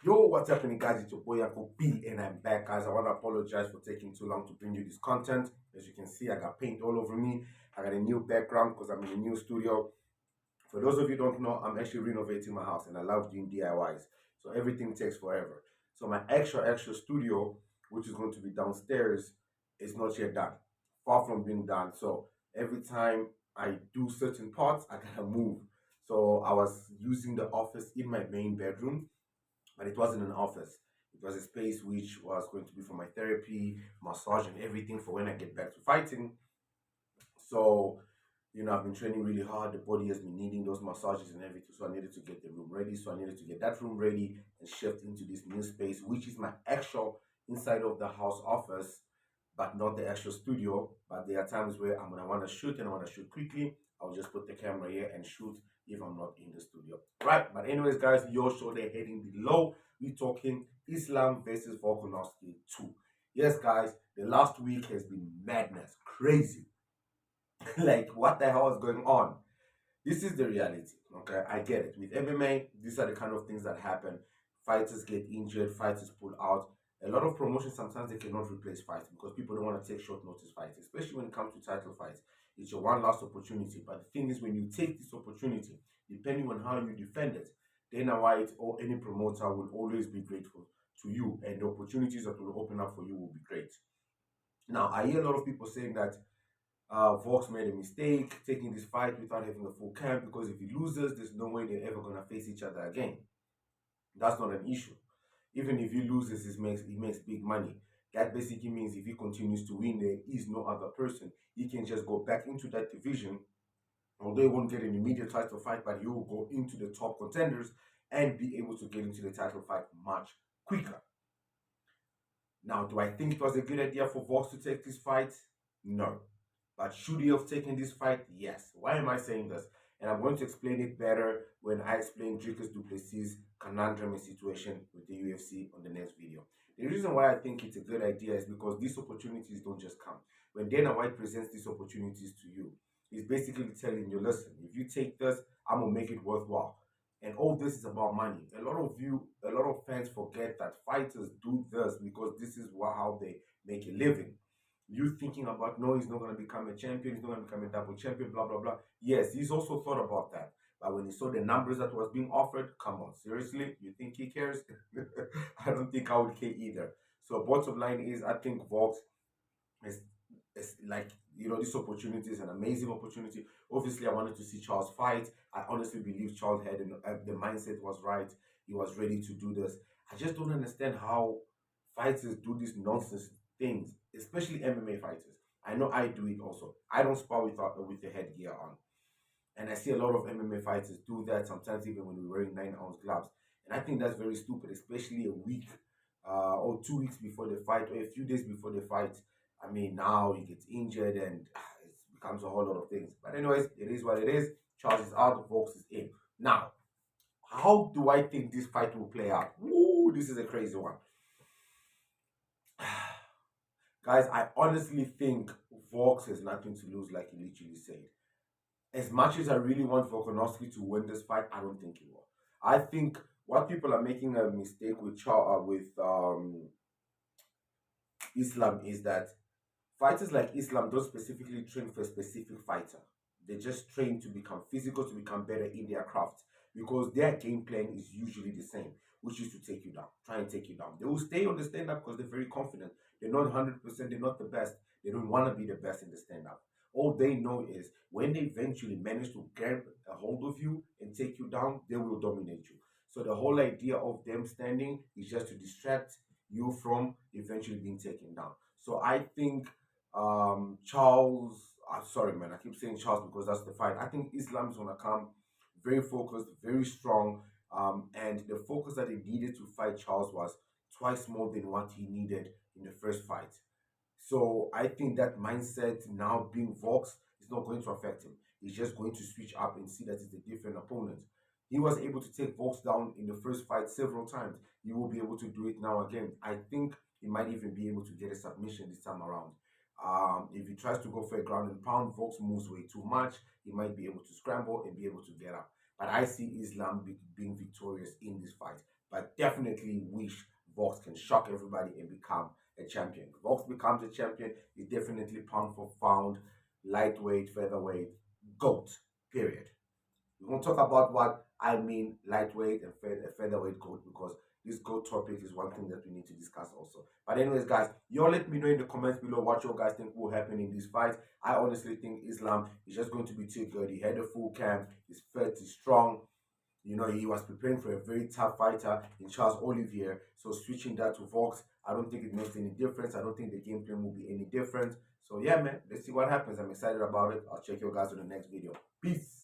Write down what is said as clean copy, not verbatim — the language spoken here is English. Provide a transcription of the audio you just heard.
Yo, what's happening, guys? It's your boy Uncle B, and I'm back, guys. I want to apologize for taking too long to bring you this content. As you can see, I got paint all over me. I got a new background because I'm in a new studio. For those of you who don't know, I'm actually renovating my house, and I love doing DIYs. So everything takes forever. So my extra studio, which is going to be downstairs, is not yet done. Far from being done. So every time I do certain parts, I gotta move. So I was using the office in my main bedroom, but it wasn't an office. It was a space which was going to be for my therapy, massage, and everything for when I get back to fighting. So, I've been training really hard. The body has been needing those massages and everything. So I needed to get the room ready. So I needed to get that room ready and shift into this new space, which is my actual inside of the house office, but not the actual studio. But there are times where I'm gonna want to shoot and I want to shoot quickly. I'll just put the camera here and shoot if I'm not in the studio. Right. But anyways, guys, your show they're heading below. We're talking Islam versus Volkanovski 2. Yes, guys, the last week has been madness, crazy. Like, what the hell is going on? This is the reality. Okay, I get it. With MMA, these are the kind of things that happen. Fighters get injured, fighters pull out. A lot of promotions sometimes they cannot replace fights because people don't want to take short notice fights, especially when it comes to title fights. It's your one last opportunity. But the thing is, when you take this opportunity, depending on how you defend it, Dana White or any promoter will always be grateful to you, and the opportunities that will open up for you will be great. Now, I hear a lot of people saying that Vox made a mistake taking this fight without having a full camp because if he loses, there's no way they're ever gonna face each other again. That's not an issue. Even if he loses, he makes big money. That basically means if he continues to win, there is no other person. He can just go back into that division, although he won't get an immediate title fight, but he will go into the top contenders and be able to get into the title fight much quicker. Now, do I think it was a good idea for Vox to take this fight? No. But should he have taken this fight? Yes. Why am I saying this? And I'm going to explain it better when I explain Dricus Duplessis' conundrum and situation with the UFC on the next video. The reason why I think it's a good idea is because these opportunities don't just come. When Dana White presents these opportunities to you, he's basically telling you, listen, if you take this, I'm going to make it worthwhile. And all this is about money. A lot of fans forget that fighters do this because this is how they make a living. You thinking about, no, he's not going to become a champion, he's not going to become a double champion, blah, blah, blah. Yes, he's also thought about that. But when he saw the numbers that was being offered, come on, seriously? You think he cares? I don't think I would care either. So bottom line is, I think Vox is like, this opportunity is an amazing opportunity. Obviously, I wanted to see Charles fight. I honestly believe Charles had the mindset was right. He was ready to do this. I just don't understand how fighters do these nonsense things, especially MMA fighters. I know I do it also. I don't spar with the headgear on. And I see a lot of MMA fighters do that sometimes even when we're wearing 9-ounce gloves. And I think that's very stupid, especially a week or 2 weeks before the fight or a few days before the fight. I mean, now he gets injured and it becomes a whole lot of things. But anyways, it is what it is. Charles is out, Vox is in. Now, how do I think this fight will play out? Ooh, this is a crazy one. Guys, I honestly think Vox has nothing to lose, like he literally said. As much as I really want Volkanovski to win this fight, I don't think he will. I think what people are making a mistake with Islam is that fighters like Islam don't specifically train for a specific fighter. They just train to become physical, to become better in their craft because their game plan is usually the same, which is to take you down, try and take you down. They will stay on the stand up because they're very confident. They're not 100%, they're not the best. They don't want to be the best in the stand up. All they know is when they eventually manage to grab a hold of you and take you down, they will dominate you. So the whole idea of them standing is just to distract you from eventually being taken down. So I think Charles, sorry man, I keep saying Charles because that's the fight. I think Islam is gonna come very focused, very strong, and the focus that he needed to fight Charles was twice more than what he needed in the first fight. So I think that mindset now being Vox is not going to affect him. He's just going to switch up and see that it's a different opponent. He was able to take Vox down in the first fight several times. He will be able to do it now again. I think he might even be able to get a submission this time around. If he tries to go for a ground and pound, Vox moves way too much. He might be able to scramble and be able to get up. But I see Islam being victorious in this fight. but definitely wish Vox can shock everybody and become a champion. If Vox becomes a champion, he's definitely pound for pound, lightweight, featherweight, GOAT, period. We're going to talk about what I mean lightweight and featherweight GOAT, because this GOAT topic is one thing that we need to discuss also. But anyways, guys, y'all let me know in the comments below what you guys think will happen in this fight. I honestly think Islam is just going to be too good. He had a full camp, he's fit, he's strong. You know, he was preparing for a very tough fighter in Charles Olivier. So switching that to Vox, I don't think it makes any difference. I don't think the game plan will be any different. So yeah, man, let's see what happens. I'm excited about it. I'll check you guys in the next video. Peace.